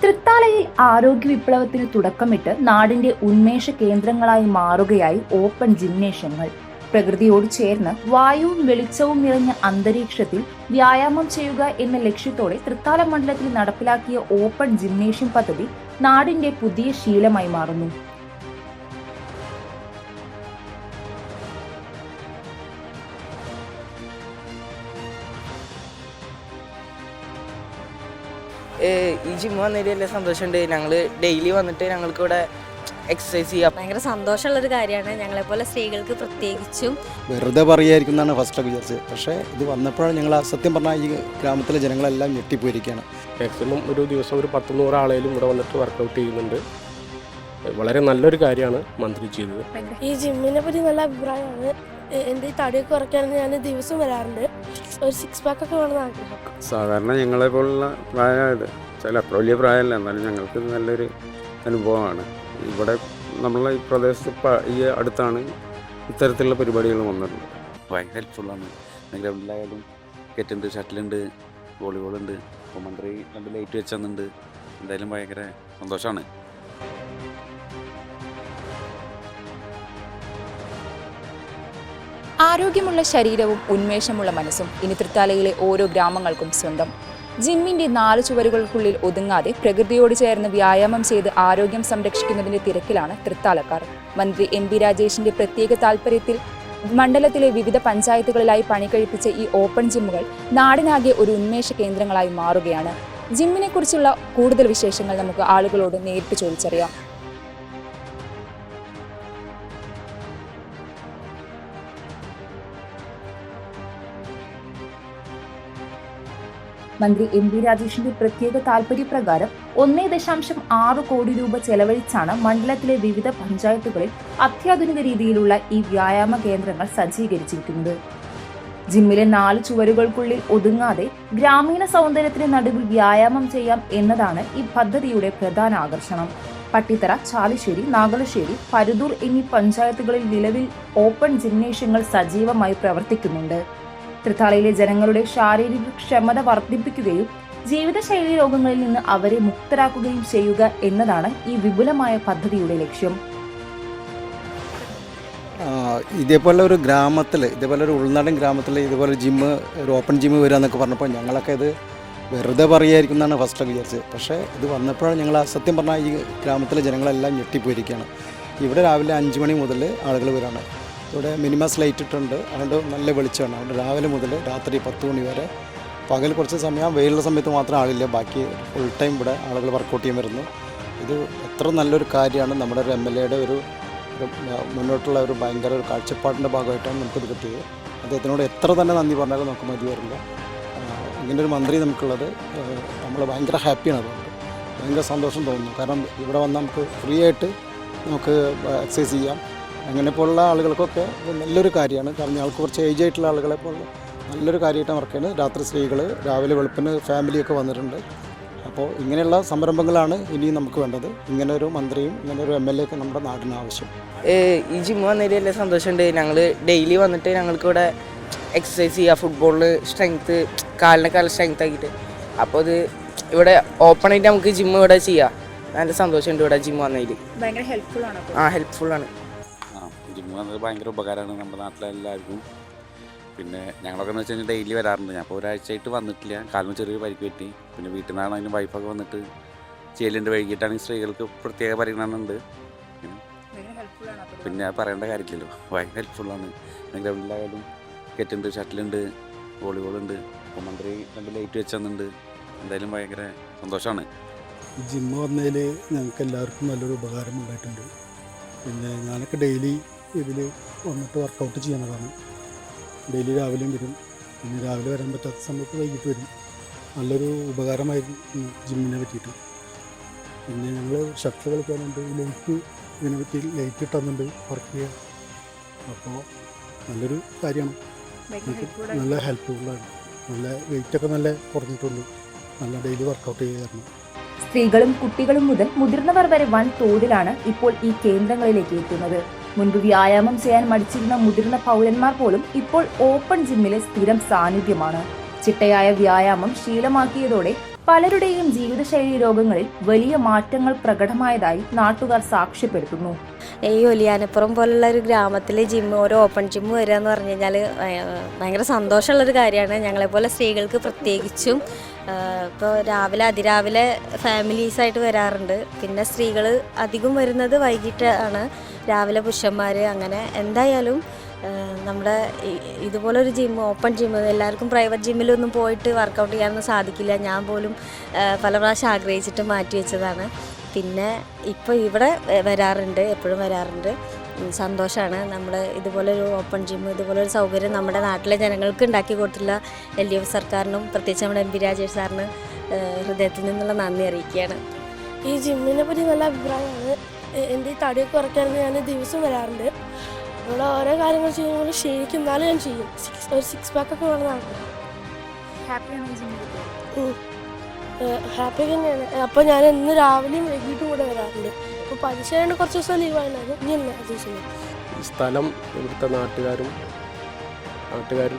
തൃത്താലയിൽ ആരോഗ്യ വിപ്ലവത്തിന് തുടക്കമിട്ട് നാടിന്റെ ഉന്മേഷ കേന്ദ്രങ്ങളായി മാറുകയായി ഓപ്പൺ ജിംനേഷ്യങ്ങൾ. പ്രകൃതിയോട് ചേർന്ന് വായുവും വെളിച്ചവും നിറഞ്ഞ അന്തരീക്ഷത്തിൽ വ്യായാമം ചെയ്യുക എന്ന ലക്ഷ്യത്തോടെ തൃത്താല മണ്ഡലത്തിൽ നടപ്പിലാക്കിയ ഓപ്പൺ ജിംനേഷ്യം പദ്ധതി നാടിന്റെ പുതിയ ശീലമായി മാറുന്നു. ഈ ജിമ്മ് വന്നതിൽ വലിയ സന്തോഷമുണ്ട്. ഞങ്ങൾ ഡെയിലി വന്നിട്ട് ഞങ്ങൾക്ക് ഇവിടെ എക്സസൈസ് ചെയ്യാം. ഭയങ്കര സന്തോഷമുള്ളൊരു കാര്യമാണ്. ഞങ്ങളെപ്പോലെ സ്ത്രീകൾക്ക് പ്രത്യേകിച്ചും. വെറുതെ പറയായിരിക്കും എന്നാണ് ഫസ്റ്റൊക്കെ വിചാരിച്ചത്. പക്ഷേ ഇത് വന്നപ്പോഴാണ് ഞങ്ങൾ സത്യം പറഞ്ഞാൽ ഈ ഗ്രാമത്തിലെ ജനങ്ങളെല്ലാം ഞെട്ടിപ്പോയിരിക്കുകയാണ്. മാക്സിമം ഒരു ദിവസം ഒരു 100-100 ആളേലും ഇവിടെ വന്നിട്ട് വർക്കൗട്ട് ചെയ്യുന്നുണ്ട്. വളരെ നല്ലൊരു കാര്യമാണ് മന്ത്രി ചെയ്തത്. ഈ ജിമ്മിനെ പറ്റി നല്ല അഭിപ്രായമാണ്. എൻ്റെ ഈ തടിയൊക്കെ കുറയ്ക്കാനാണ് ഞാൻ ദിവസം വരാറുണ്ട്. ഒരു 6 പാക്കൊക്കെ വേണമെന്ന് ആഗ്രഹം. സാധാരണ ഞങ്ങളെ പോലുള്ള പ്രായമായത് ചില അത്ര വലിയ പ്രായമല്ല, എന്നാലും ഞങ്ങൾക്ക് നല്ലൊരു അനുഭവമാണ്. ഇവിടെ നമ്മളെ ഈ പ്രദേശത്ത് ഈ അടുത്താണ് ഇത്തരത്തിലുള്ള പരിപാടികൾ വന്നിട്ടുണ്ട്. ഭയങ്കര ഹെൽപ്ഫുള്ളാണ്. ഗ്രൗണ്ടിലായാലും ക്രിക്കറ്റുണ്ട്, ഷട്ടിലുണ്ട്, വോളിബോളുണ്ട്. അപ്പോൾ മന്ത്രി 2 ലൈറ്റ് വെച്ച് തന്നിട്ടുണ്ട്. എന്തായാലും ഭയങ്കര സന്തോഷമാണ്. ആരോഗ്യമുള്ള ശരീരവും ഉന്മേഷമുള്ള മനസ്സും ഇനി തൃത്താലയിലെ ഓരോ ഗ്രാമങ്ങൾക്കും സ്വന്തം. ജിമ്മിന്റെ 4 ചുവരുകൾക്കുള്ളിൽ ഒതുങ്ങാതെ പ്രകൃതിയോട് ചേർന്ന് വ്യായാമം ചെയ്ത് ആരോഗ്യം സംരക്ഷിക്കുന്നതിന്റെ തിരക്കിലാണ് തൃത്താലക്കാർ. മന്ത്രി എം.പി. രാജേഷിന്റെ പ്രത്യേക താൽപര്യത്തിൽ മണ്ഡലത്തിലെ വിവിധ പഞ്ചായത്തുകളിലായി പണി കഴിപ്പിച്ച ഈ ഓപ്പൺ ജിമ്മുകൾ നാടിനാകെ ഒരു ഉന്മേഷ കേന്ദ്രങ്ങളായി മാറുകയാണ്. ജിമ്മിനെ കുറിച്ചുള്ള കൂടുതൽ വിശേഷങ്ങൾ നമുക്ക് ആളുകളോട് നേരിട്ട് ചോദിച്ചറിയാം. മന്ത്രി എം.പി. രാജേഷിന്റെ പ്രത്യേക താൽപര്യപ്രകാരം 1.6 കോടി രൂപ ചെലവഴിച്ചാണ് മണ്ഡലത്തിലെ വിവിധ പഞ്ചായത്തുകളിൽ അത്യാധുനിക രീതിയിലുള്ള ഈ വ്യായാമ കേന്ദ്രങ്ങൾ സജ്ജീകരിച്ചിരിക്കുന്നത്. ജിമ്മിലെ 4 ചുവരുകൾക്കുള്ളിൽ ഒതുങ്ങാതെ ഗ്രാമീണ സൗന്ദര്യത്തിന് നടുവിൽ വ്യായാമം ചെയ്യാം എന്നതാണ് ഈ പദ്ധതിയുടെ പ്രധാന ആകർഷണം. പട്ടിത്തറ, ചാലിശ്ശേരി, നാഗലശ്ശേരി, പരുതൂർ എന്നീ പഞ്ചായത്തുകളിൽ നിലവിൽ ഓപ്പൺ ജിംനേഷ്യങ്ങൾ സജീവമായി പ്രവർത്തിക്കുന്നുണ്ട്. തൃത്താലയിലെ ജനങ്ങളുടെ ശാരീരിക ക്ഷമത വർദ്ധിപ്പിക്കുകയും ജീവിതശൈലി രോഗങ്ങളിൽ നിന്ന് അവരെ മുക്തരാക്കുകയും ചെയ്യുക എന്നതാണ് ഈ വിപുലമായ പദ്ധതിയുടെ ലക്ഷ്യം. ഇതേപോലെ ഒരു ഗ്രാമത്തിൽ, ഇതേപോലെ ഒരു ഉൾനാടൻ ഗ്രാമത്തിൽ ഇതുപോലെ ജിമ്മ്, ഒരു ഓപ്പൺ ജിമ്മ് വരിക എന്നൊക്കെ പറഞ്ഞപ്പോൾ ഞങ്ങളൊക്കെ ഇത് വെറുതെ പറയായിരിക്കും എന്നാണ് ഫസ്റ്റൊക്കെ വിചാരിച്ചത്. പക്ഷേ ഇത് വന്നപ്പോഴാണ് ഞങ്ങൾ സത്യം പറഞ്ഞാൽ ഈ ഗ്രാമത്തിലെ ജനങ്ങളെല്ലാം ഞെട്ടിപ്പോയിരിക്കുകയാണ്. ഇവിടെ രാവിലെ 5 മണി മുതൽ ആളുകൾ വരാണ്. ഇവിടെ മിനിമസ് ലൈറ്റ് ഇട്ടുണ്ട്, അതുകൊണ്ട് നല്ല വെളിച്ചമാണ്. അതുകൊണ്ട് രാവിലെ മുതൽ രാത്രി 10 മണി വരെ, പകൽ കുറച്ച് സമയം വെയിലുള്ള സമയത്ത് മാത്രം ആളില്ല, ബാക്കി ഫുൾ ടൈം ഇവിടെ ആളുകൾ വർക്കൗട്ട് ചെയ്യാൻ വരുന്നു. ഇത് എത്ര നല്ലൊരു കാര്യമാണ്. നമ്മുടെ ഒരു MLA-യുടെ ഒരു മുന്നോട്ടുള്ള ഒരു ഭയങ്കര ഒരു കാഴ്ചപ്പാടിൻ്റെ ഭാഗമായിട്ടാണ് നമുക്കിത് കിട്ടിയത്. അദ്ദേഹത്തിനോട് എത്ര തന്നെ നന്ദി പറഞ്ഞാലും നമുക്ക് മതി വരില്ല. ഇങ്ങനൊരു മന്ത്രി നമുക്കുള്ളത് നമ്മൾ ഭയങ്കര ഹാപ്പിയാണ്. അതുകൊണ്ട് ഭയങ്കര സന്തോഷം തോന്നുന്നു. കാരണം ഇവിടെ വന്ന് നമുക്ക് ഫ്രീ ആയിട്ട് നമുക്ക് എക്സസൈസ് ചെയ്യാം. അങ്ങനെ പോലുള്ള ആളുകൾക്കൊക്കെ നല്ലൊരു കാര്യമാണ്. കാരണം ഞങ്ങൾക്ക് കുറച്ച് ഏജ് ആയിട്ടുള്ള ആളുകളെ പോലുള്ള നല്ലൊരു കാര്യമായിട്ടാണ് വർക്കാണ്. രാത്രി സ്ത്രീകൾ, രാവിലെ വെളുപ്പിന് ഫാമിലിയൊക്കെ വന്നിട്ടുണ്ട്. അപ്പോൾ ഇങ്ങനെയുള്ള സംരംഭങ്ങളാണ് ഇനി നമുക്ക് വേണ്ടത്. ഇങ്ങനെ ഒരു മന്ത്രിയും ഇങ്ങനെ ഒരു MLA ഒക്കെ നമ്മുടെ നാടിന് ആവശ്യം. ഈ ജിമ്മ് വന്നതിൽ വലിയ സന്തോഷമുണ്ട്. ഞങ്ങൾ ഡെയിലി വന്നിട്ട് ഞങ്ങൾക്ക് ഇവിടെ എക്സസൈസ് ചെയ്യുക. ഫുട്ബോളിൽ സ്ട്രെങ്ത്ത്, കാലിനെ സ്ട്രെങ്ത് ആക്കിയിട്ട്. അപ്പോൾ ഇത് ഇവിടെ ഓപ്പൺ ആയിട്ട് നമുക്ക് ജിമ്മ് ഇവിടെ ചെയ്യാം. നല്ല സന്തോഷമുണ്ട് ഇവിടെ ജിമ്മ് വന്നതിൽ. ഭയങ്കര ഹെൽപ്ഫുള്ളാണ്. ഹെൽപ്ഫുള്ളാണ്. ജിമ്മ് വന്നത് ഭയങ്കര ഉപകാരമാണ് നമ്മുടെ നാട്ടിലെല്ലാവർക്കും. പിന്നെ ഞങ്ങളൊക്കെ എന്ന് വെച്ച് കഴിഞ്ഞാൽ ഡെയിലി വരാറുണ്ട്. ഞാൻ ഇപ്പോൾ ഒരാഴ്ചയായിട്ട് വന്നിട്ടില്ല. കാലിന് ചെറിയൊരു പരിക്ക് പറ്റി. പിന്നെ വീട്ടിൽ നിന്നാണെങ്കിലും വൈഫൊക്കെ വന്നിട്ട് ചെയ്യലുണ്ട്. വൈകിട്ടാണെങ്കിൽ സ്ത്രീകൾക്ക് പ്രത്യേക പരിഗണന ഉണ്ട്. പിന്നെ പറയേണ്ട കാര്യമില്ലല്ലോ, ഭയങ്കര ഹെൽപ്ഫുള്ളാണ്. ഗ്രൗണ്ടിലായാലും ക്രിക്കറ്റുണ്ട്, ഷട്ടിലുണ്ട്, വോളിബോളുണ്ട്. അപ്പോൾ മന്ത്രി 2 ലൈറ്റ് വെച്ച് തന്നിട്ടുണ്ട്. എന്തായാലും ഭയങ്കര സന്തോഷമാണ്. ജിമ്മ് വന്നതിൽ ഞങ്ങൾക്ക് എല്ലാവർക്കും നല്ലൊരു ഉപകാരം ഉണ്ടായിട്ടുണ്ട്. പിന്നെ ഞാനൊക്കെ ഡെയിലി ഇതിൽ വന്നിട്ട് വർക്കൗട്ട് ചെയ്യുന്നതാണ്. ഡെയിലി രാവിലെയും വരും. പിന്നെ രാവിലെ വരാൻ പറ്റാത്ത സമയത്ത് വൈകിട്ട് വരും. നല്ലൊരു ഉപകാരമായിരുന്നു ജിമ്മിനെ പറ്റിയിട്ട്. പിന്നെ ഞങ്ങൾ ഷട്ടിൽ കളിക്കാനുണ്ട്, ലൈറ്റ് ഇതിനെ പറ്റി ലൈറ്റ് ഇട്ടുന്നുണ്ട് വർക്ക് ചെയ്യാൻ. അപ്പോൾ നല്ലൊരു കാര്യമാണ്. നല്ല ഹെൽപ്ഫുള്ളാണ്. നല്ല വെയിറ്റൊക്കെ നല്ല കുറഞ്ഞിട്ടുണ്ട്. നല്ല ഡെയിലി വർക്കൗട്ട് ചെയ്യാറുണ്ട്. സ്ത്രീകളും കുട്ടികളും മുതൽ മുതിർന്നവർ വരെ വൻ തോതിലാണ് ഇപ്പോൾ ഈ കേന്ദ്രങ്ങളിലേക്ക് എത്തുന്നത്. മുൻപ് വ്യായാമം ചെയ്യാൻ മടിച്ചിരുന്ന മുതിർന്ന പൗരന്മാർ പോലും ഇപ്പോൾ ഓപ്പൺ ജിമ്മിലെ സ്ഥിരം സാന്നിധ്യമാണ്. ചിട്ടയായ വ്യായാമം ശീലമാക്കിയതോടെ പലരുടെയും ജീവിതശൈലി രോഗങ്ങളിൽ വലിയ മാറ്റങ്ങൾ പ്രകടമായതായി നാട്ടുകാർ സാക്ഷ്യപ്പെടുത്തുന്നു. ഈ ഒലിയാനപ്പുറം പോലുള്ള ഒരു ഗ്രാമത്തിൽ ജിമ്മ്, ഒരു ഓപ്പൺ ജിമ്മ് വരിക എന്ന് പറഞ്ഞു കഴിഞ്ഞാൽ ഭയങ്കര സന്തോഷമുള്ളൊരു കാര്യമാണ്. ഞങ്ങളെപ്പോലെ സ്ത്രീകൾക്ക് പ്രത്യേകിച്ചും. ഇപ്പോൾ അതിരാവിലെ ഫാമിലീസായിട്ട് വരാറുണ്ട്. പിന്നെ സ്ത്രീകൾ അധികം വരുന്നത് വൈകിട്ടാണ്, രാവിലെ പുരുഷന്മാർ. അങ്ങനെ എന്തായാലും നമ്മുടെ ഇതുപോലൊരു ജിമ്മ്, ഓപ്പൺ ജിമ്മ്, എല്ലാവർക്കും പ്രൈവറ്റ് ജിമ്മിലൊന്നും പോയിട്ട് വർക്കൗട്ട് ചെയ്യാനൊന്നും സാധിക്കില്ല. ഞാൻ പോലും പല പ്രാവശ്യം ആഗ്രഹിച്ചിട്ട് മാറ്റി വെച്ചതാണ്. പിന്നെ ഇപ്പോൾ ഇവിടെ വരാറുണ്ട്, എപ്പോഴും വരാറുണ്ട്. സന്തോഷമാണ്. നമ്മൾ ഇതുപോലൊരു ഓപ്പൺ ജിമ്മ്, ഇതുപോലൊരു സൗകര്യം നമ്മുടെ നാട്ടിലെ ജനങ്ങൾക്ക് ഉണ്ടാക്കി കൊടുത്തിട്ടുള്ള LDF സർക്കാരിനും പ്രത്യേകിച്ച് നമ്മുടെ MP രാജേഷ് സാറിന് ഹൃദയത്തിൽ നിന്നുള്ള നന്ദി അറിയിക്കുകയാണ്. ഈ ജിമ്മിനെ പറ്റി നല്ല അഭിപ്രായമാണ്. എൻ്റെ ഈ തടിയൊക്കെ കുറയ്ക്കാറുണ്ട്. ഞാൻ ദിവസം വരാറുണ്ട്. ഇവിടെ ഓരോ കാര്യങ്ങൾ ചെയ്യുമ്പോൾ ക്ഷീണിക്കും, എന്നാലും ഞാൻ ചെയ്യും. ഒരു 6 പാക്കൊക്കെ വേണം. ഹാപ്പി തന്നെയാണ്. അപ്പോൾ ഞാൻ ഇന്ന് രാവിലെയും വൈകിട്ടും കൂടെ വരാറുണ്ട്. അപ്പോൾ പരീക്ഷ കഴിഞ്ഞ് കുറച്ച് ദിവസം ലീവായിരുന്നു. ഇനി എല്ലാ ദിവസവും ഈ സ്ഥലം ഇവിടുത്തെ നാട്ടുകാരും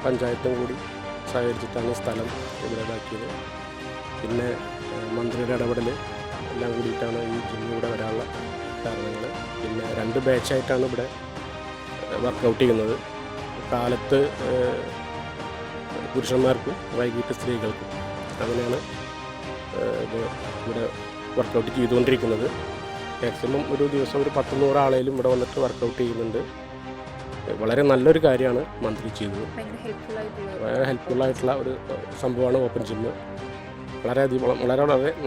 പഞ്ചായത്തും കൂടി സഹകരിച്ചിട്ടാണ് സ്ഥലം ഇതാക്കിയത്. പിന്നെ മന്ത്രിയുടെ ഇടപെടൽ എല്ലാം കൂടിയിട്ടാണ് ഈ ജിമ്മിലൂടെ വരാനുള്ള കാരണങ്ങൾ. പിന്നെ 2 ബാച്ചായിട്ടാണ് ഇവിടെ വർക്കൗട്ട് ചെയ്യുന്നത്. കാലത്ത് പുരുഷന്മാർക്കും വൈകിട്ട് സ്ത്രീകൾക്കും. അങ്ങനെയാണ് ഇവിടെ വർക്കൗട്ട് ചെയ്തുകൊണ്ടിരിക്കുന്നത്. മാക്സിമം ഒരു ദിവസം ഒരു 100 ആളേലും ഇവിടെ വന്നിട്ട് വർക്കൗട്ട് ചെയ്യുന്നുണ്ട്. വളരെ നല്ലൊരു കാര്യമാണ് മന്ത്രി ചെയ്തത്. വളരെ ഹെൽപ്ഫുള്ളായിട്ടുള്ള ഒരു സംഭവമാണ് ഓപ്പൺ ജിമ്മ്. വളരെ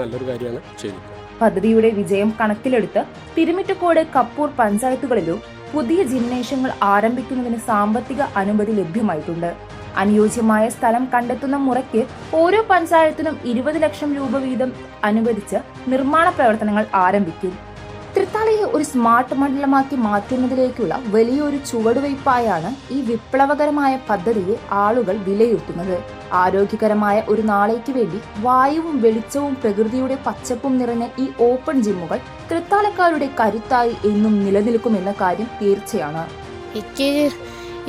നല്ലൊരു കാര്യമാണ് ചെയ്തത്. പദ്ധതിയുടെ വിജയം കണക്കിലെടുത്ത് തിരുമിറ്റക്കോട്, കപ്പൂർ പഞ്ചായത്തുകളിലും പുതിയ ജിംനേഷ്യങ്ങൾ ആരംഭിക്കുന്നതിന് സാമ്പത്തിക അനുമതി ലഭ്യമായിട്ടുണ്ട്. അനുയോജ്യമായ സ്ഥലം കണ്ടെത്തുന്ന മുറയ്ക്ക് ഓരോ പഞ്ചായത്തിനും 20 ലക്ഷം രൂപ വീതം അനുവദിച്ച് നിർമ്മാണ പ്രവർത്തനങ്ങൾ ആരംഭിക്കും. തൃത്താലയെ ഒരു സ്മാർട്ട് മണ്ഡലമാക്കി മാറ്റുന്നതിലേക്കുള്ള വലിയൊരു ചുവടുവയ്പായാണ് ഈ വിപ്ലവകരമായ പദ്ധതിയെ ആളുകൾ വിലയിരുത്തുന്നത്. ആരോഗ്യകരമായ ഒരു നാളേക്ക് വേണ്ടി വായുവും വെളിച്ചവും പ്രകൃതിയുടെ പച്ചപ്പും നിറഞ്ഞ ഈ ഓപ്പൺ ജിമ്മുകൾ തൃത്താലക്കാരുടെ കരുത്തായി എന്നും നിലനിൽക്കുമെന്ന കാര്യം തീർച്ചയാണ്. എനിക്ക്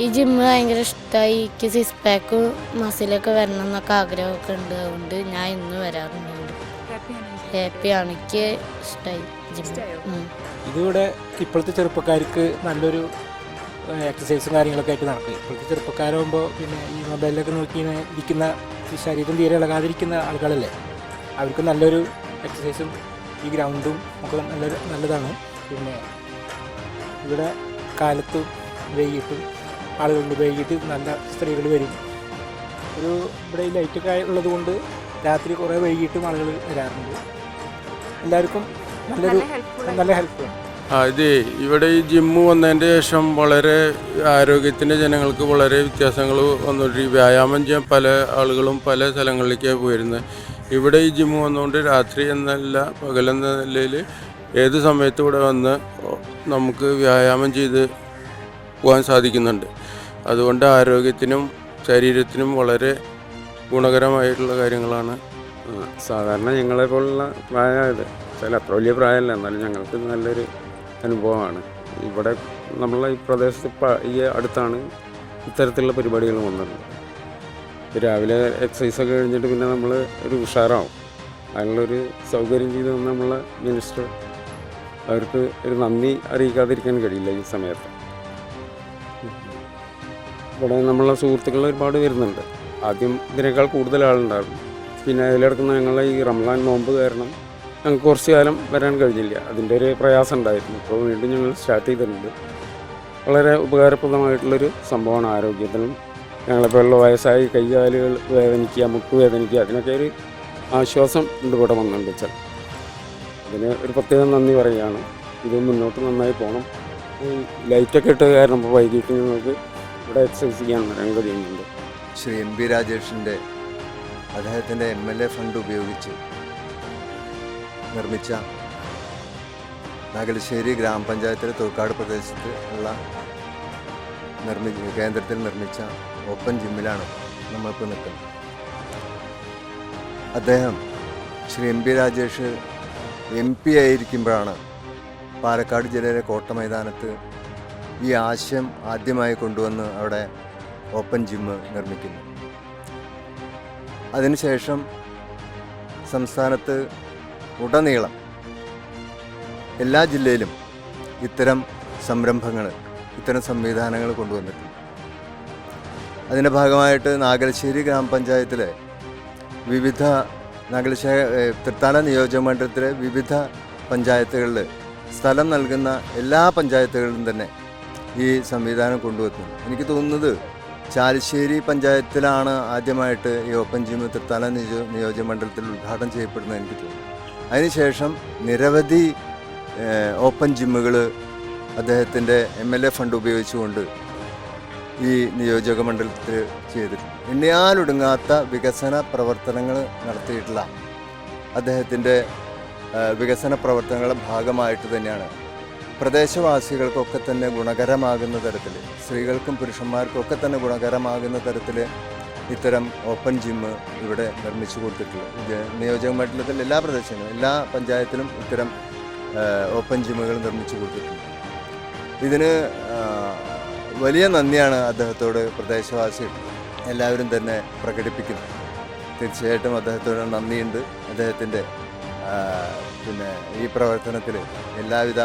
ഈ ജിമ്മ് ഭയങ്കര ഇഷ്ടമായി. എനിക്ക് 6 പാക്ക് മസിലൊക്കെ വരണം എന്നൊക്കെ ആഗ്രഹമൊക്കെ ഉണ്ട്. അതുകൊണ്ട് ഞാൻ ഇന്ന് വരാറുണ്ട്. ഹാപ്പിയാണ്. എനിക്ക് ഇഷ്ടമായി ജിമ്മ്. ഇതിവിടെ ഇപ്പോഴത്തെ ചെറുപ്പക്കാർക്ക് നല്ലൊരു എക്സസൈസും കാര്യങ്ങളൊക്കെ ആയിട്ട് നടക്കും. ഇപ്പോഴത്തെ ചെറുപ്പക്കാരാകുമ്പോൾ പിന്നെ ഈ മൊബൈലിലൊക്കെ നോക്കി ഇരിക്കുന്ന, ശരീരം തീരെ ഇളകാതിരിക്കുന്ന ആളുകളല്ലേ, അവർക്ക് നല്ലൊരു എക്സസൈസും ഈ ഗ്രൗണ്ടും ഒക്കെ നല്ലതാണ്. പിന്നെ ഇവിടെ കാലത്തും വൈകിട്ടും ആളുകളുണ്ട്. വൈകിട്ട് നല്ല സ്ത്രീകൾ വരും. ഇവിടെ ഈ ലൈറ്റൊക്കെ ഉള്ളത് കൊണ്ട് രാത്രി കുറേ വൈകിട്ടും ആളുകൾ വരാറുണ്ട്. എല്ലാവർക്കും നല്ല ഹെൽപ്പാണ്. ഇത് ഇവിടെ ഈ ജിമ്മ് വന്നതിൻ്റെ ശേഷം വളരെ ആരോഗ്യത്തിൻ്റെ ജനങ്ങൾക്ക് വളരെ വ്യത്യാസങ്ങൾ വന്നിട്ട് വ്യായാമം ചെയ്യാൻ പല ആളുകളും പല സ്ഥലങ്ങളിലേക്കാണ് പോയിരുന്നത്. ഇവിടെ ഈ ജിമ്മ് വന്നുകൊണ്ട് രാത്രി എന്നല്ല പകലെന്ന നിലയിൽ ഏത് സമയത്തും ഇവിടെ വന്ന് നമുക്ക് വ്യായാമം ചെയ്ത് പോകാൻ സാധിക്കുന്നുണ്ട്. അതുകൊണ്ട് ആരോഗ്യത്തിനും ശരീരത്തിനും വളരെ ഗുണകരമായിട്ടുള്ള കാര്യങ്ങളാണ്. സാധാരണ ഞങ്ങളെപ്പോലുള്ള പ്രായമായത് ചില അത്ര വലിയ പ്രായമല്ല, എന്നാലും ഞങ്ങൾക്ക് നല്ലൊരു അനുഭവമാണ്. ഇവിടെ നമ്മളെ ഈ പ്രദേശത്ത് ഈ അടുത്താണ് ഇത്തരത്തിലുള്ള പരിപാടികൾ വന്നത്. രാവിലെ എക്സസൈസൊക്കെ കഴിഞ്ഞിട്ട് പിന്നെ നമ്മൾ ഒരു ഉഷാറാവും. അതിനുള്ളൊരു സൗകര്യം ചെയ്ത് തന്ന നമ്മളെ മിനിസ്റ്റർ, അവർക്ക് ഒരു നന്ദി അറിയിക്കാതിരിക്കാൻ കഴിയില്ല ഈ സമയത്ത്. ഇവിടെ നമ്മളെ സുഹൃത്തുക്കൾ ഒരുപാട് വരുന്നുണ്ട്. ആദ്യം ഇതിനേക്കാൾ കൂടുതൽ ആളുണ്ടായിരുന്നു. പിന്നെ അതിലിടക്കുന്ന ഞങ്ങളെ ഈ റംസാൻ നോമ്പ് കാരണം ഞങ്ങൾക്ക് കുറച്ച് കാലം വരാൻ കഴിഞ്ഞില്ല. അതിൻ്റെ ഒരു പ്രയാസം ഉണ്ടായിരുന്നു. ഇപ്പോൾ വീണ്ടും ഞങ്ങൾ സ്റ്റാർട്ട് ചെയ്തിട്ടുണ്ട്. വളരെ ഉപകാരപ്രദമായിട്ടുള്ളൊരു സംഭവമാണ് ആരോഗ്യത്തിനും. ഞങ്ങളെപ്പോലുള്ള വയസ്സായി കൈകാലുകൾ വേദനിക്കുക, മുട്ട് വേദനിക്കുക, അതിനൊക്കെ ഒരു ആശ്വാസം ഉണ്ട് ഇവിടെ വന്നിട്ടുണ്ട് വെച്ചാൽ. അതിന് ഒരു പ്രത്യേകം നന്ദി പറയുകയാണ്. ഇത് മുന്നോട്ട് നന്നായി പോകണം. ഈ ലൈറ്റൊക്കെ ഇട്ട കാരണം ഇപ്പോൾ വൈകിട്ട് ഞങ്ങൾക്ക് ഇവിടെ എക്സസൈസ് ചെയ്യാൻ വരാൻ കഴിയുന്നുണ്ട്. ശ്രീ MP രാജേഷിൻ്റെ അദ്ദേഹത്തിൻ്റെ MLA ഫണ്ട് ഉപയോഗിച്ച് നിർമ്മിച്ച നാഗലശ്ശേരി ഗ്രാമപഞ്ചായത്തിലെ തുർക്കാട് പ്രദേശത്ത് ഉള്ള കേന്ദ്രത്തിൽ നിർമ്മിച്ച ഓപ്പൺ ജിമ്മിലാണ് നമ്മളിപ്പോൾ നിൽക്കുന്നത്. അദ്ദേഹം ശ്രീ MP രാജേഷ് MP ആയിരിക്കുമ്പോഴാണ് പാലക്കാട് ജില്ലയിലെ കോട്ട മൈതാനത്ത് ഈ ആശയം ആദ്യമായി കൊണ്ടുവന്ന് അവിടെ ഓപ്പൺ ജിമ്മ് നിർമ്മിക്കുന്നു. അതിനുശേഷം സംസ്ഥാനത്ത് ഉടനീളം എല്ലാ ജില്ലയിലും ഇത്തരം സംരംഭങ്ങൾ, ഇത്തരം സംവിധാനങ്ങൾ കൊണ്ടുവന്നിട്ടുണ്ട്. അതിൻ്റെ ഭാഗമായിട്ട് നാഗലശ്ശേരി ഗ്രാമപഞ്ചായത്തിലെ വിവിധ തൃത്താല നിയോജകമണ്ഡലത്തിലെ വിവിധ പഞ്ചായത്തുകളിൽ സ്ഥലം നൽകുന്ന എല്ലാ പഞ്ചായത്തുകളിലും തന്നെ ഈ സംവിധാനം കൊണ്ടുവരുന്നു. എനിക്ക് തോന്നുന്നത് ചാലിശ്ശേരി പഞ്ചായത്തിലാണ് ആദ്യമായിട്ട് ഈ ഓപ്പൺ ജിം തൃത്താല നിയോജകമണ്ഡലത്തിൽ ഉദ്ഘാടനം ചെയ്യപ്പെടുന്നത് എനിക്ക് തോന്നുന്നു. അതിനുശേഷം നിരവധി ഓപ്പൺ ജിമ്മുകൾ അദ്ദേഹത്തിൻ്റെ MLA ഫണ്ട് ഉപയോഗിച്ചുകൊണ്ട് ഈ നിയോജകമണ്ഡലത്തിൽ ചെയ്തിട്ടുണ്ട്. എണ്ണിയാലൊടുങ്ങാത്ത വികസന പ്രവർത്തനങ്ങൾ നടത്തിയിട്ടുള്ള അദ്ദേഹത്തിൻ്റെ വികസന പ്രവർത്തനങ്ങളുടെ ഭാഗമായിട്ട് തന്നെയാണ് പ്രദേശവാസികൾക്കൊക്കെ തന്നെ ഗുണകരമാകുന്ന തരത്തിൽ, സ്ത്രീകൾക്കും പുരുഷന്മാർക്കും ഒക്കെ തന്നെ ഗുണകരമാകുന്ന തരത്തിൽ ഇത്തരം ഓപ്പൺ ജിമ്മ് ഇവിടെ നിർമ്മിച്ചു കൊടുത്തിട്ടുള്ളത്. നിയോജകമണ്ഡലത്തിൽ എല്ലാ പ്രദേശങ്ങളിലും എല്ലാ പഞ്ചായത്തിലും ഇത്തരം ഓപ്പൺ ജിമ്മുകൾ നിർമ്മിച്ചു കൊടുത്തിട്ടുണ്ട്. ഇതിന് വലിയ നന്ദിയാണ് അദ്ദേഹത്തോട് പ്രദേശവാസികൾ എല്ലാവരും തന്നെ പ്രകടിപ്പിക്കുന്നത്. തീർച്ചയായിട്ടും അദ്ദേഹത്തോട് നന്ദിയുണ്ട്. അദ്ദേഹത്തിൻ്റെ ഈ പ്രവർത്തനത്തിൽ എല്ലാവിധ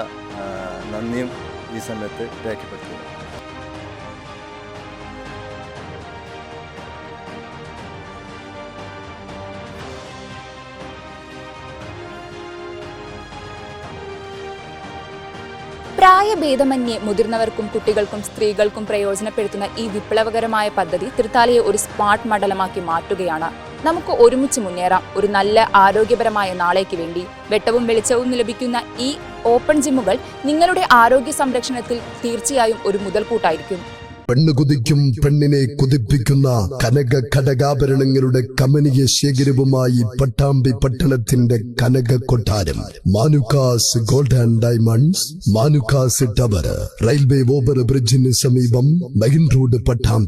നന്ദിയും ഈ സമയത്ത് രേഖപ്പെടുത്തുന്നു. പ്രായഭേദമന്യേ മുതിർന്നവർക്കും കുട്ടികൾക്കും സ്ത്രീകൾക്കും പ്രയോജനപ്പെടുത്തുന്ന ഈ വിപ്ലവകരമായ പദ്ധതി തൃത്താലയെ ഒരു സ്മാർട്ട് മണ്ഡലമാക്കി മാറ്റുകയാണ്. നമുക്ക് ഒരുമിച്ച് മുന്നേറാം ഒരു നല്ല ആരോഗ്യപരമായ നാളേക്ക് വേണ്ടി. വെട്ടവും വെളിച്ചവും ലഭിക്കുന്ന ഈ ഓപ്പൺ ജിമ്മുകൾ നിങ്ങളുടെ ആരോഗ്യ സംരക്ഷണത്തിൽ തീർച്ചയായും ഒരു മുതൽക്കൂട്ടായിരിക്കും. പെണ്ണ് കുതിക്കും പെണ്ണിനെ കുതിപ്പിക്കുന്ന കനക ഘടകാഭരണങ്ങളുടെ കമനീയ ശേഖരവുമായി പട്ടാമ്പി പട്ടണത്തിന്റെ കനക കൊട്ടാരം Manukkas Gold and Diamonds, Manukkas Tower, railway over ബ്രിഡ്ജിന് സമീപം മെയിൻ റോഡ് പട്ടാമ്പി.